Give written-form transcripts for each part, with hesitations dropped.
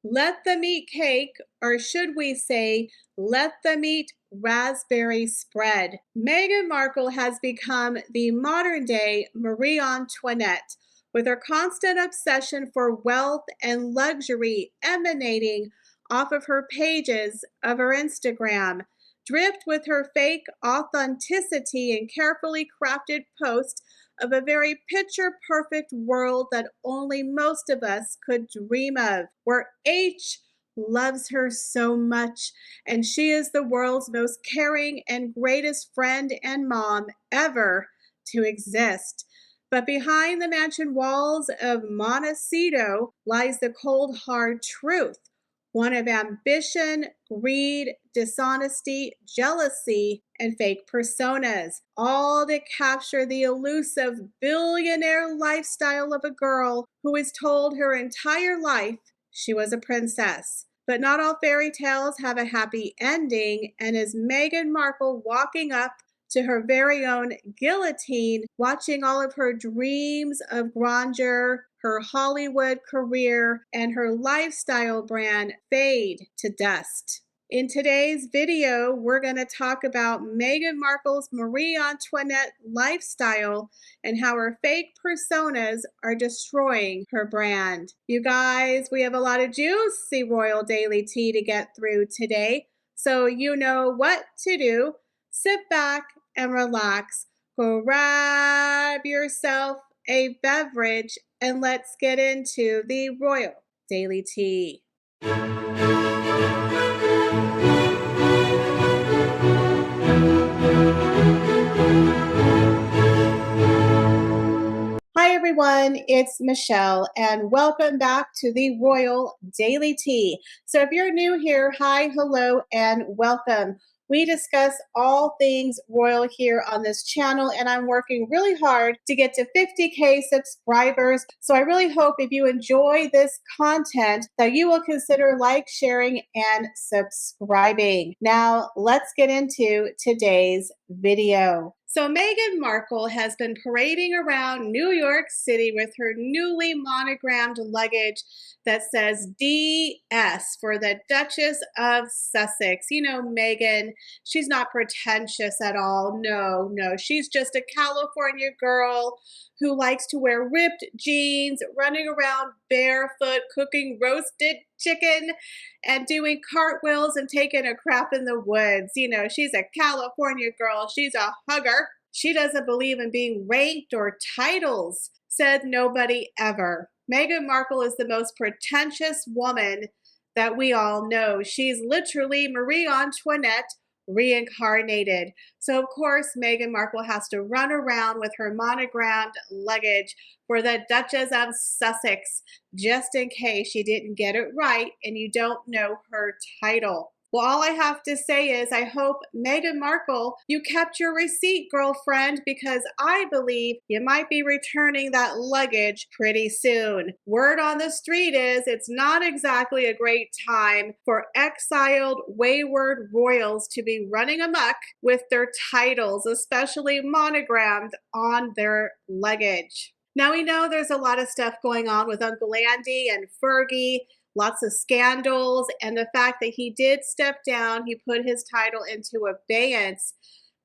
Let them eat cake, or should we say, let them eat raspberry spread. Meghan Markle has become the modern day Marie Antoinette, with her constant obsession for wealth and luxury emanating off of her pages of her Instagram, dripped with her fake authenticity and carefully crafted posts of a very picture perfect world that only most of us could dream of, where H loves her so much, and she is the world's most caring and greatest friend and mom ever to exist. But behind the mansion walls of Montecito lies the cold, hard truth, one of ambition, greed, dishonesty, jealousy, and fake personas, all to capture the elusive billionaire lifestyle of a girl who is told her entire life she was a princess. But not all fairy tales have a happy ending, and is Meghan Markle walking up to her very own guillotine, watching all of her dreams of grandeur, her Hollywood career, and her lifestyle brand fade to dust. In today's video, we're going to talk about Meghan Markle's Marie Antoinette lifestyle and how her fake personas are destroying her brand. You guys, we have a lot of juicy royal daily tea to get through today, so you know what to do. Sit back and relax. Grab yourself a beverage and let's get into the royal daily tea. Hi everyone, it's Michelle and welcome back to the Royal Daily Tea. So if you're new here, hi, hello, and welcome. We discuss all things royal here on this channel, and I'm working really hard to get to 50K subscribers. So I really hope if you enjoy this content that you will consider like, sharing, and subscribing. Now let's get into today's video. So Meghan Markle has been parading around New York City with her newly monogrammed luggage that says DS for the Duchess of Sussex. You know, Meghan, she's not pretentious at all. No, she's just a California girl who likes to wear ripped jeans, running around barefoot, cooking roasted chicken, and doing cartwheels and taking a crap in the woods. You know, she's a California girl. She's a hugger. She doesn't believe in being ranked or titles, said nobody ever. Meghan Markle is the most pretentious woman that we all know. She's literally Marie Antoinette reincarnated. So of course, Meghan Markle has to run around with her monogrammed luggage for the Duchess of Sussex, just in case she didn't get it right and you don't know her title. Well, all I have to say is I hope, Meghan Markle, you kept your receipt, girlfriend, because I believe you might be returning that luggage pretty soon. Word on the street is it's not exactly a great time for exiled, wayward royals to be running amok with their titles, especially monogrammed on their luggage. Now we know there's a lot of stuff going on with Uncle Andy and Fergie, lots of scandals, and the fact that he did step down, he put his title into abeyance.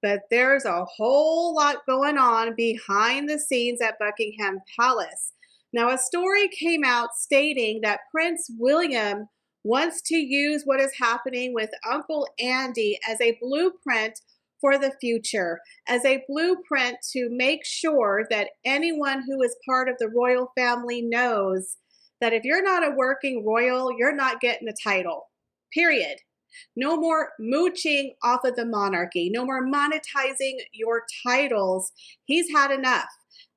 But there's a whole lot going on behind the scenes at Buckingham Palace. Now, a story came out stating that Prince William wants to use what is happening with Uncle Andy as a blueprint for the future, as a blueprint to make sure that anyone who is part of the royal family knows that if you're not a working royal, you're not getting a title, period. No more mooching off of the monarchy. No more monetizing your titles. He's had enough.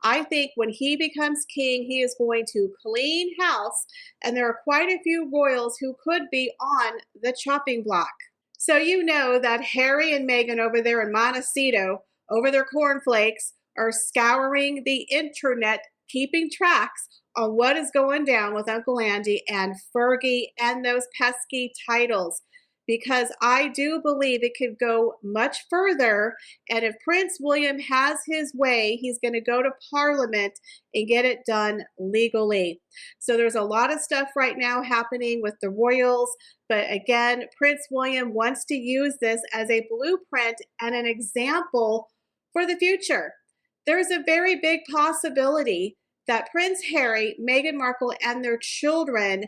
I think when he becomes king, he is going to clean house, and there are quite a few royals who could be on the chopping block. So you know that Harry and Meghan over there in Montecito, over their cornflakes, are scouring the internet, keeping tracks on what is going down with Uncle Andy and Fergie and those pesky titles. because I do believe it could go much further. And if Prince William has his way, he's going to go to Parliament and get it done legally. So there's a lot of stuff right now happening with the royals. But again, Prince William wants to use this as a blueprint and an example for the future. There's a very big possibility that Prince Harry, Meghan Markle, and their children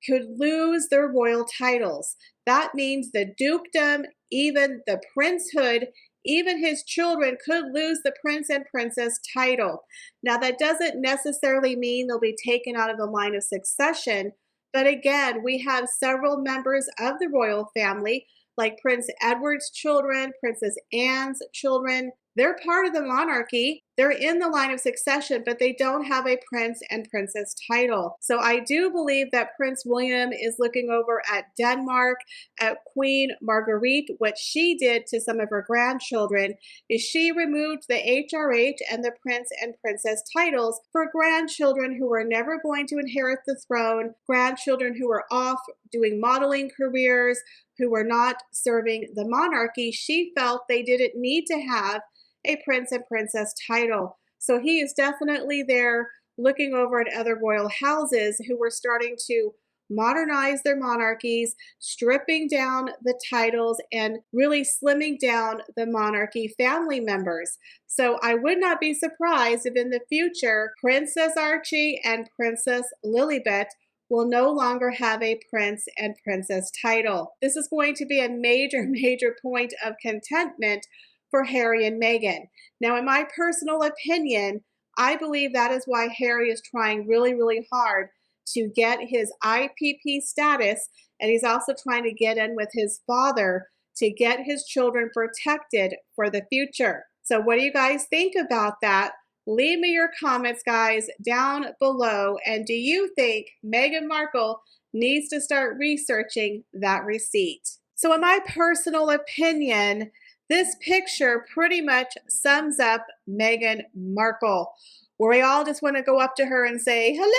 could lose their royal titles. That means the dukedom, even the princehood, even his children could lose the prince and princess title. Now, that doesn't necessarily mean they'll be taken out of the line of succession, but again, we have several members of the royal family, like Prince Edward's children, Princess Anne's children. They're part of the monarchy. They're in the line of succession, but they don't have a prince and princess title. So I do believe that Prince William is looking over at Denmark, at Queen Marguerite. What she did to some of her grandchildren is she removed the HRH and the prince and princess titles for grandchildren who were never going to inherit the throne, grandchildren who were off doing modeling careers, who were not serving the monarchy. She felt they didn't need to have a prince and princess title. So he is definitely there looking over at other royal houses who were starting to modernize their monarchies, stripping down the titles and really slimming down the monarchy family members. So I would not be surprised if in the future, Princess Archie and Princess Lilibet will no longer have a prince and princess title. This is going to be a major point of contentment for Harry and Meghan. Now, in my personal opinion, I believe that is why Harry is trying really hard to get his IPP status, and he's also trying to get in with his father to get his children protected for the future. So what do you guys think about that? Leave me your comments, guys, down below. And do you think Meghan Markle needs to start researching that receipt? So in my personal opinion, this picture pretty much sums up Meghan Markle, where we all just want to go up to her and say, hello.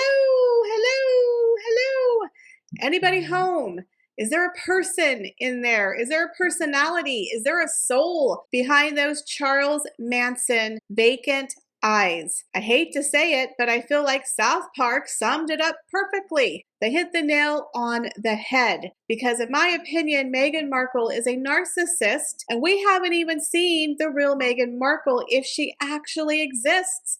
Anybody home? Is there a person in there? Is there a personality? Is there a soul behind those Charles Manson vacant eyes? I hate to say it, but I feel like South Park summed it up perfectly. They hit the nail on the head because in my opinion, Meghan Markle is a narcissist and we haven't even seen the real Meghan Markle if she actually exists.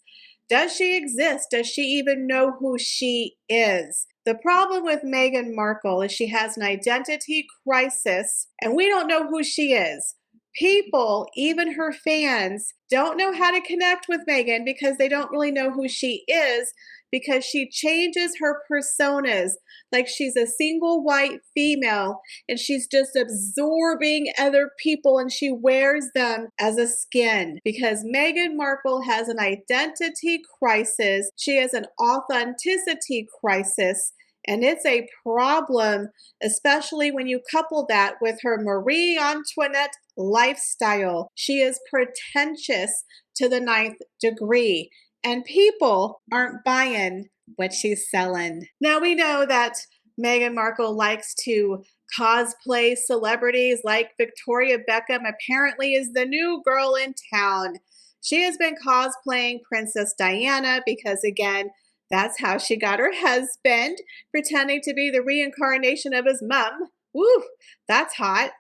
Does she exist? Does she even know who she is? The problem with Meghan Markle is she has an identity crisis and we don't know who she is. People, even her fans, don't know how to connect with Meghan because they don't really know who she is because she changes her personas like she's a single white female and she's just absorbing other people and she wears them as a skin because Meghan Markle has an identity crisis. She has an authenticity crisis. And it's a problem, especially when you couple that with her Marie Antoinette lifestyle. She is pretentious to the 9th degree, and people aren't buying what she's selling. Now, we know that Meghan Markle likes to cosplay celebrities like Victoria Beckham apparently is the new girl in town. She has been cosplaying Princess Diana because, again, that's how she got her husband, pretending to be the reincarnation of his mom. Woo, that's hot.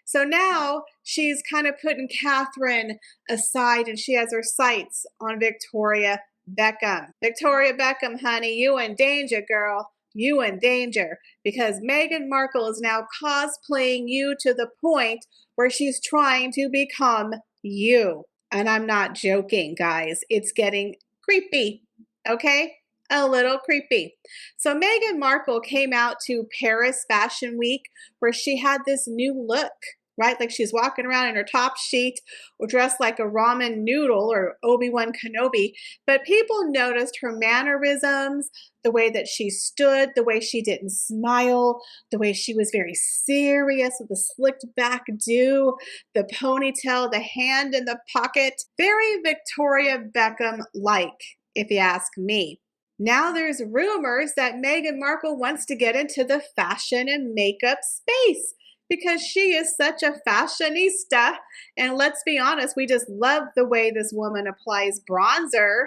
So now she's kind of putting Catherine aside and she has her sights on Victoria Beckham. Victoria Beckham, honey, you in danger, girl. You in danger because Meghan Markle is now cosplaying you to the point where she's trying to become you. And I'm not joking, guys. It's getting creepy, okay? A little creepy. So Meghan Markle came out to Paris Fashion Week where she had this new look, right? Like she's walking around in her top sheet or dressed like a ramen noodle or Obi-Wan Kenobi. But people noticed her mannerisms, the way that she stood, the way she didn't smile, the way she was very serious with the slicked back do, the ponytail, the hand in the pocket. Very Victoria Beckham-like, if you ask me. Now there's rumors that Meghan Markle wants to get into the fashion and makeup space. because she is such a fashionista. And let's be honest, we just love the way this woman applies bronzer,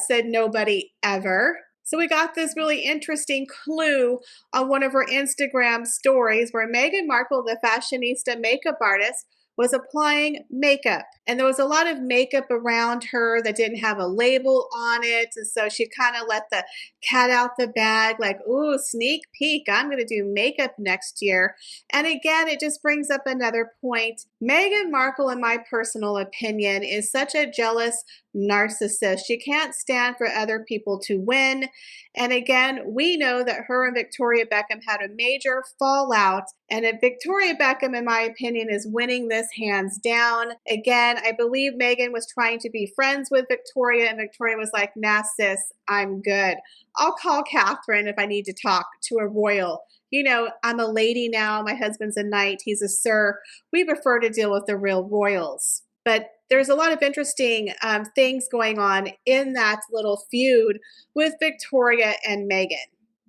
said nobody ever. So we got this really interesting clue on one of her Instagram stories where Meghan Markle, the fashionista makeup artist, was applying makeup. And there was a lot of makeup around her that didn't have a label on it. And so she kind of let the cat out the bag, like, ooh, sneak peek, I'm going to do makeup next year. And again, it just brings up another point. Meghan Markle, in my personal opinion, is such a jealous narcissist. She can't stand for other people to win. And again, we know that her and Victoria Beckham had a major fallout. And if Victoria Beckham, in my opinion, is winning this hands down. Again, I believe Meghan was trying to be friends with Victoria, and Victoria was like, nah, sis, I'm good. I'll call Catherine if I need to talk to a royal. You know, I'm a lady now. My husband's a knight. He's a sir. We prefer to deal with the real royals. But there's a lot of interesting things going on in that little feud with Victoria and Meghan.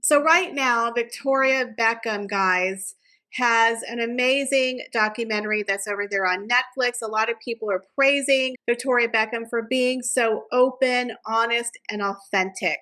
So right now, Victoria Beckham, guys, has an amazing documentary that's over there on Netflix. A lot of people are praising Victoria Beckham for being so open, honest, and authentic.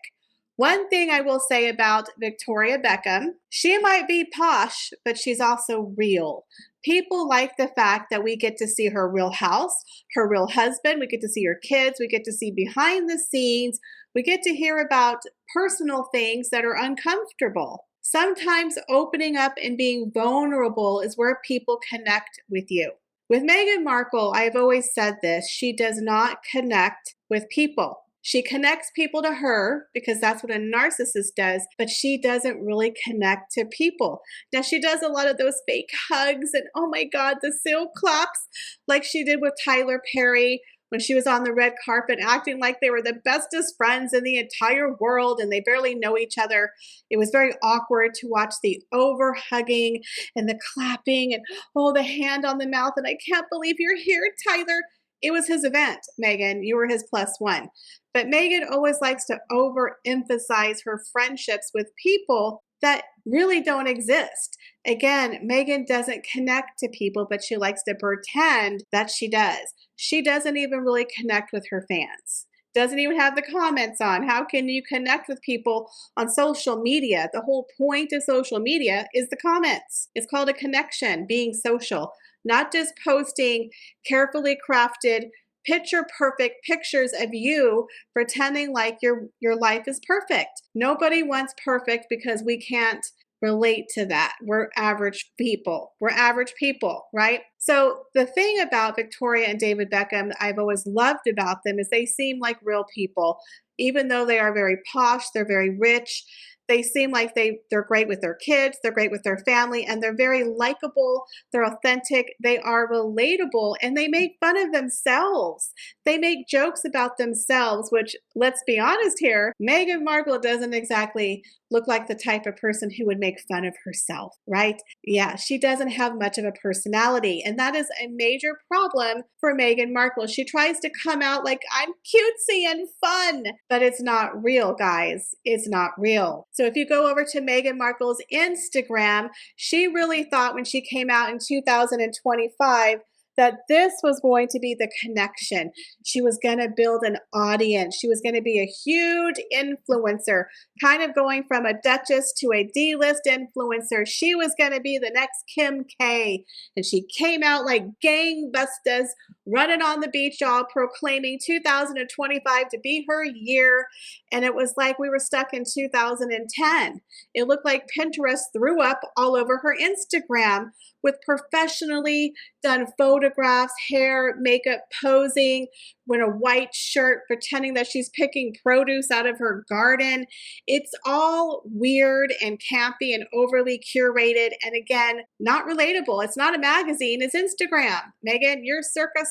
One thing I will say about Victoria Beckham, she might be posh, but she's also real. People like the fact that we get to see her real house, her real husband, we get to see her kids, we get to see behind the scenes, we get to hear about personal things that are uncomfortable. Sometimes opening up and being vulnerable is where people connect with you. With Meghan Markle, I've always said this, she does not connect with people. She connects people to her because that's what a narcissist does, but she doesn't really connect to people. Now, she does a lot of those fake hugs and, oh my God, the silk claps like she did with Tyler Perry when she was on the red carpet acting like they were the bestest friends in the entire world and they barely know each other. It was very awkward to watch the over hugging and the clapping and, oh, the hand on the mouth. And I can't believe you're here, Tyler. It was his event, Meghan. You were his plus one. But Meghan always likes to overemphasize her friendships with people that really don't exist. Again, Meghan doesn't connect to people, but she likes to pretend that she does. She doesn't even really connect with her fans. Doesn't even have the comments on. How can you connect with people on social media? The whole point of social media is the comments. It's called a connection, being social, not just posting carefully crafted picture perfect pictures of you pretending like your life is perfect. Nobody wants perfect because we can't relate to that. We're average people. We're average people, right? So the thing about Victoria and David Beckham that I've always loved about them is they seem like real people. Even though they are very posh, they're very rich, they seem like they're great with their kids, they're great with their family, and they're very likable, they're authentic, they are relatable, and they make fun of themselves. They make jokes about themselves, which, let's be honest here, Meghan Markle doesn't exactly look like the type of person who would make fun of herself, right? Yeah, she doesn't have much of a personality, and that is a major problem for Meghan Markle. She tries to come out like, I'm cutesy and fun, but it's not real, guys. It's not real. So if you go over to Meghan Markle's Instagram, she really thought when she came out in 2025 that this was going to be the connection. She was going to build an audience. She was going to be a huge influencer, kind of going from a duchess to a D-list influencer. She was going to be the next Kim K. And she came out like gangbusters, running on the beach, all proclaiming 2025 to be her year. And it was like we were stuck in 2010. It looked like Pinterest threw up all over her Instagram with professionally done photographs, hair, makeup, posing, wearing a white shirt, pretending that she's picking produce out of her garden. It's all weird and campy and overly curated. And again, not relatable. It's not a magazine, it's Instagram. Meghan, you're circa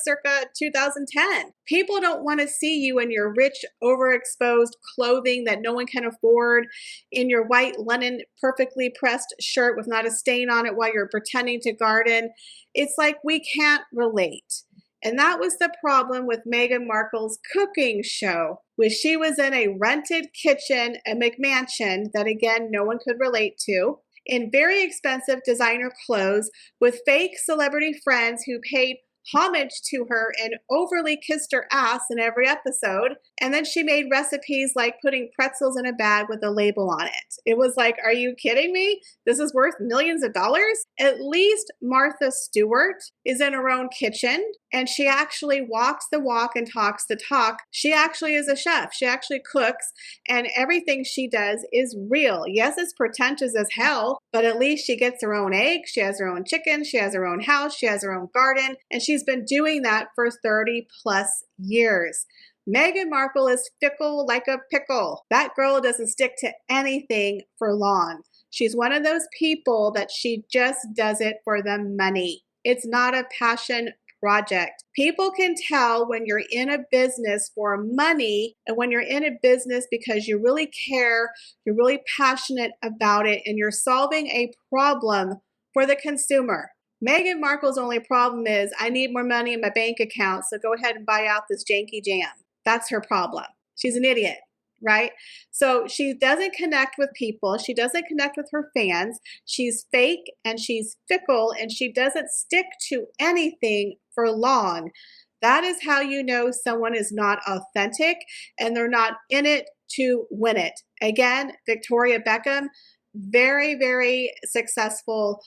2010. People don't want to see you in your rich, overexposed clothing that no one can afford, in your white linen, perfectly pressed shirt with not a stain on it while you're pretending to garden. It's like we can't relate. And that was the problem with Meghan Markle's cooking show, which she was in a rented kitchen, a McMansion that again, no one could relate to. in very expensive designer clothes with fake celebrity friends who paid homage to her and overly kissed her ass in every episode. And then she made recipes like putting pretzels in a bag with a label on it. It was like, are you kidding me? This is worth millions of dollars? At least Martha Stewart is in her own kitchen and she actually walks the walk and talks the talk. She actually is a chef. She actually cooks and everything she does is real. Yes, it's pretentious as hell, but at least she gets her own eggs. She has her own chicken. She has her own house. She has her own garden. And she's been doing that for 30 plus years. Meghan Markle is fickle like a pickle. That girl doesn't stick to anything for long. She's one of those people that she just does it for the money. It's not a passion project. People can tell when you're in a business for money and when you're in a business because you really care, you're really passionate about it, and you're solving a problem for the consumer. Meghan Markle's only problem is, I need more money in my bank account, so go ahead and buy out this janky jam. That's her problem. She's an idiot, right? So she doesn't connect with people. She doesn't connect with her fans. She's fake and she's fickle and she doesn't stick to anything for long. That is how you know someone is not authentic and they're not in it to win it. Again, Victoria Beckham, very, very successful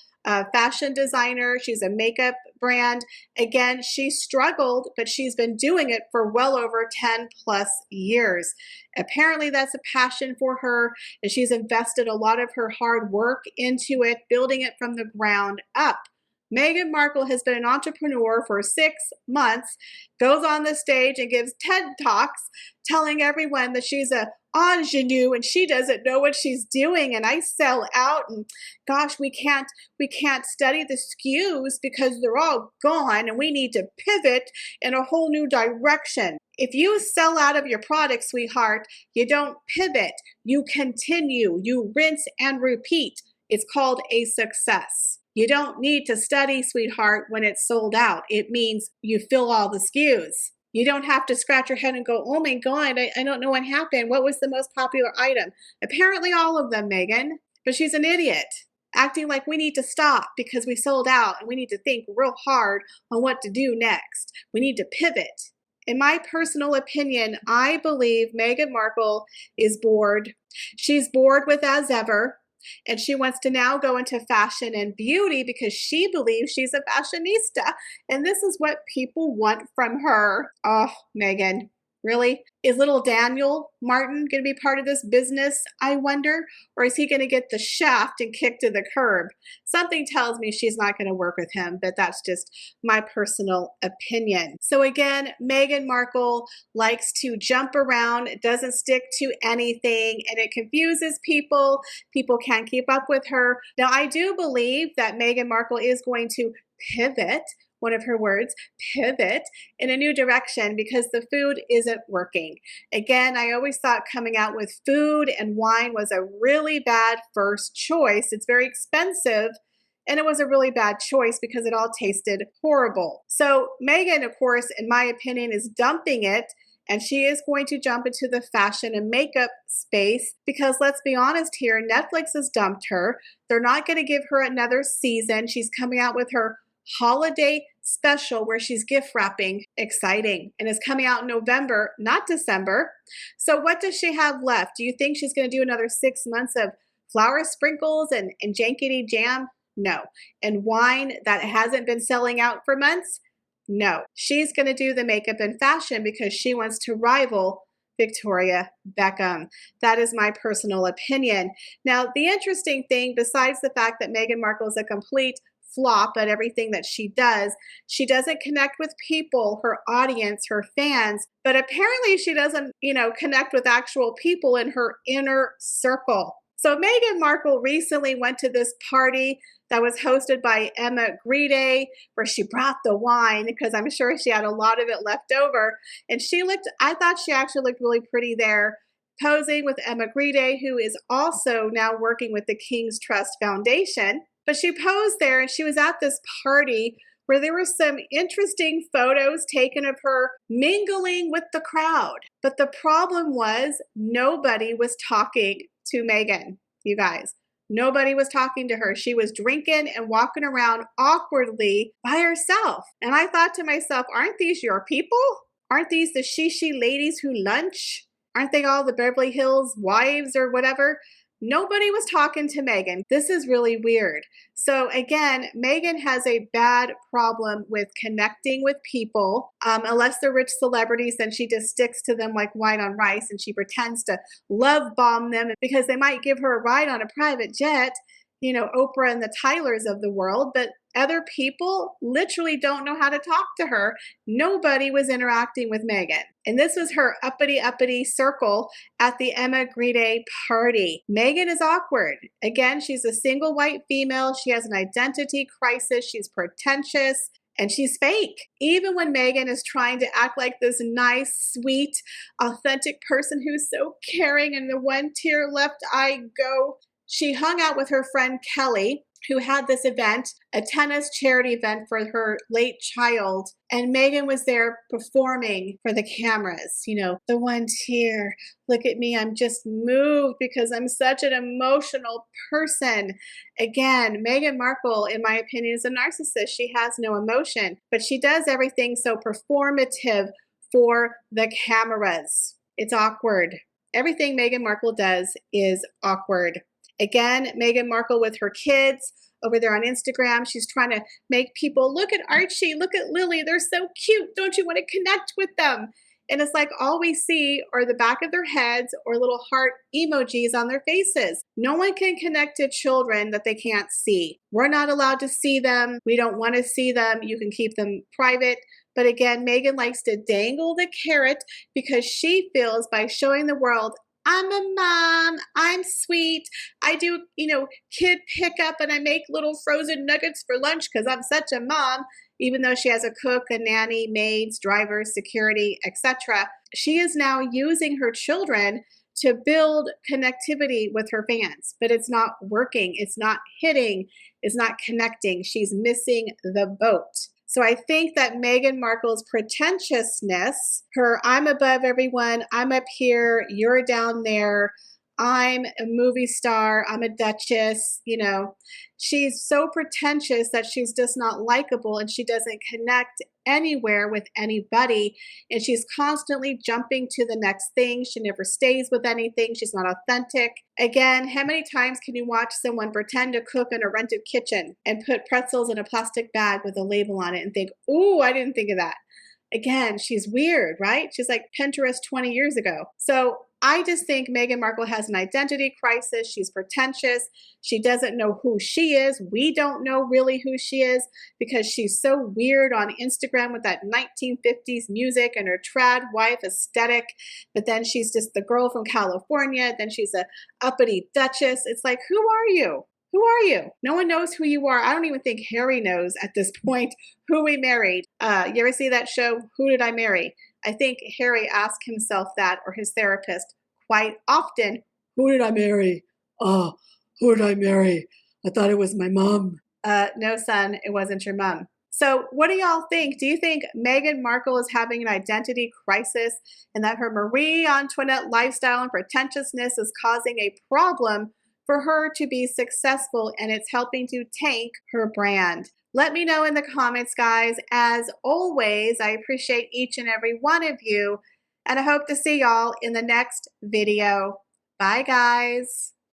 fashion designer. She's a makeup brand. Again, she struggled, but she's been doing it for well over 10 plus years. Apparently that's a passion for her, and she's invested a lot of her hard work into it, building it from the ground up. Meghan Markle has been an entrepreneur for 6 months, goes on the stage and gives TED Talks telling everyone that she's a ingenue and she doesn't know what she's doing, and I sell out, and gosh, we can't study the SKUs because they're all gone and we need to pivot in a whole new direction. If you sell out of your product, sweetheart, you don't pivot, you continue, you rinse and repeat. It's called a success. You don't need to study, sweetheart, when it's sold out. It means you fill all the SKUs. You don't have to scratch your head and go, oh my God, I don't know what happened. What was the most popular item? Apparently all of them, Meghan. But she's an idiot, acting like we need to stop because we sold out and we need to think real hard on what to do next. We need to pivot. In my personal opinion, I believe Meghan Markle is bored. She's bored with As Ever. And she wants to now go into fashion and beauty because she believes she's a fashionista. And this is what people want from her. Oh, Meghan, really? Is little Daniel Martin going to be part of this business, I wonder? Or is he going to get the shaft and kicked to the curb? Something tells me she's not going to work with him, but that's just my personal opinion. So again, Meghan Markle likes to jump around, doesn't stick to anything, and it confuses people. People can't keep up with her. Now, I do believe that Meghan Markle is going to pivot, one of her words, pivot in a new direction because the food isn't working. Again, I always thought coming out with food and wine was a really bad first choice. It's very expensive and it was a really bad choice because it all tasted horrible. So Meghan, of course, in my opinion, is dumping it, and she is going to jump into the fashion and makeup space because let's be honest here, Netflix has dumped her. They're not going to give her another season. She's coming out with her holiday special where she's gift wrapping. Exciting. And it's coming out in November, not December. So what does she have left? Do you think she's going to do another 6 months of flour sprinkles and jankety jam? No. And wine that hasn't been selling out for months? No. She's going to do the makeup and fashion because she wants to rival Victoria Beckham. That is my personal opinion. Now, the interesting thing, besides the fact that Meghan Markle is a complete flop at everything that she does, she doesn't connect with people, her audience, her fans, but apparently she doesn't, connect with actual people in her inner circle. So Meghan Markle recently went to this party that was hosted by Emma Grede, where she brought the wine because I'm sure she had a lot of it left over. And I thought she actually looked really pretty there, posing with Emma Grede, who is also now working with the King's Trust Foundation. But she posed there and she was at this party where there were some interesting photos taken of her mingling with the crowd. But the problem was nobody was talking to Meghan, you guys. Nobody was talking to her. She was drinking and walking around awkwardly by herself. And I thought to myself, aren't these your people? Aren't these the she ladies who lunch? Aren't they all the Beverly Hills wives or whatever? Nobody was talking to Meghan. This is really weird. So again, Meghan has a bad problem with connecting with people. Unless they're rich celebrities, then she just sticks to them like white on rice, and she pretends to love bomb them because they might give her a ride on a private jet, you know, Oprah and the Tylers of the world. But other people literally don't know how to talk to her. Nobody was interacting with Meghan. And this was her uppity circle at the Emma Grede party. Meghan is awkward. Again, she's a single white female. She has an identity crisis. She's pretentious. And she's fake. Even when Meghan is trying to act like this nice, sweet, authentic person who's so caring and the one tear left eye go, she hung out with her friend Kelly, who had this event, a tennis charity event for her late child. And Meghan was there performing for the cameras. You know, the one tear, look at me, I'm just moved because I'm such an emotional person. Again, Meghan Markle, in my opinion, is a narcissist. She has no emotion, but she does everything so performative for the cameras. It's awkward. Everything Meghan Markle does is awkward. Again, Meghan Markle with her kids over there on Instagram. She's trying to make people, look at Archie, look at Lily. They're so cute. Don't you want to connect with them? And it's like all we see are the back of their heads or little heart emojis on their faces. No one can connect to children that they can't see. We're not allowed to see them. We don't want to see them. You can keep them private. But again, Meghan likes to dangle the carrot because she feels by showing the world, I'm a mom, I'm sweet, I do, you know, kid pickup and I make little frozen nuggets for lunch because I'm such a mom, even though she has a cook, a nanny, maids, drivers, security, etc. She is now using her children to build connectivity with her fans, but it's not working, it's not hitting, it's not connecting. She's missing the boat. So I think that Meghan Markle's pretentiousness, her I'm above everyone, I'm up here, you're down there, I'm a movie star, I'm a duchess, you know, she's so pretentious that she's just not likable and she doesn't connect anywhere with anybody. And she's constantly jumping to the next thing. She never stays with anything. She's not authentic. Again, how many times can you watch someone pretend to cook in a rented kitchen and put pretzels in a plastic bag with a label on it and think, ooh, I didn't think of that. Again, she's weird, right? She's like Pinterest 20 years ago. So I just think Meghan Markle has an identity crisis. She's pretentious. She doesn't know who she is. We don't know really who she is because she's so weird on Instagram with that 1950s music and her trad wife aesthetic. But then she's just the girl from California. Then she's a uppity duchess. It's like, who are you? Who are you? No one knows who you are. I don't even think Harry knows at this point who we married. You ever see that show, Who Did I Marry? I think Harry asked himself that, or his therapist, quite often. Who did I marry? Oh, who did I marry? I thought it was my mom. No, son, it wasn't your mom. So what do y'all think? Do you think Meghan Markle is having an identity crisis and that her Marie Antoinette lifestyle and pretentiousness is causing a problem for her to be successful and it's helping to tank her brand? Let me know in the comments, guys. As always, I appreciate each and every one of you, and I hope to see y'all in the next video. Bye, guys.